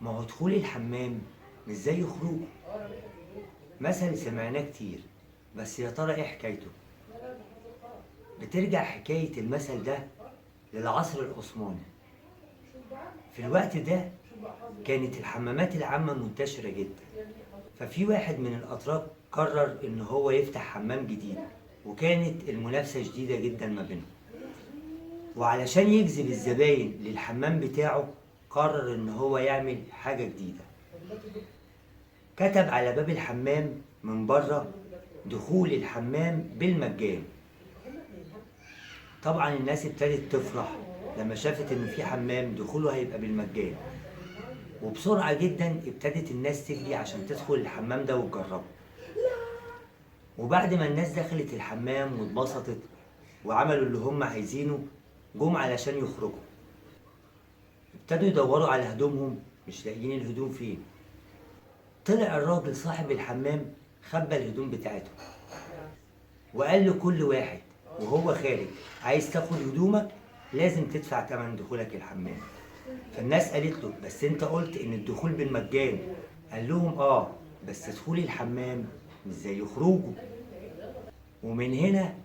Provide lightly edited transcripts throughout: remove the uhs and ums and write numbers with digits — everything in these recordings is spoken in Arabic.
ما هو دخول الحمام مش زي خروجه. مثل سمعناه كتير، بس يا ترى ايه حكايته؟ بترجع حكاية المثل ده للعصر العثماني. في الوقت ده كانت الحمامات العامة منتشرة جدا، ففي واحد من الأتراك قرر إن هو يفتح حمام جديد، وكانت المنافسة شديدة جدا ما بينهم. وعلشان يجذب الزباين للحمام بتاعه قرر إن هو يعمل حاجة جديدة. كتب على باب الحمام من بره دخول الحمام بالمجان. طبعا الناس ابتدت تفرح لما شافت إن في حمام دخوله هيبقى بالمجان، وبسرعة جدا ابتدت الناس تجري عشان تدخل الحمام ده وتجربه. وبعد ما الناس دخلت الحمام واتبسطت وعملوا اللي هم عايزينه، جم علشان يخرجوا. ابتدوا يدوروا على هدومهم، مش لاقيين الهدوم فين. طلع الراجل صاحب الحمام خبى الهدوم بتاعته، وقال لكل واحد وهو خارج: عايز تاخد هدومك لازم تدفع تمن دخولك الحمام. فالناس قالت له: بس انت قلت ان الدخول بالمجان. قال لهم: بس دخول الحمام مش زي خروجه. ومن هنا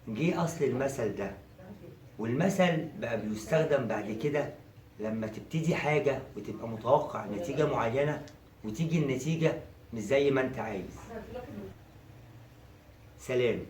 جه اصل المثل ده، والمثل بقى بيستخدم بعد كده لما تبتدي حاجة وتبقى متوقع نتيجة معينة وتيجي النتيجة مش زي ما انت عايز. سلام.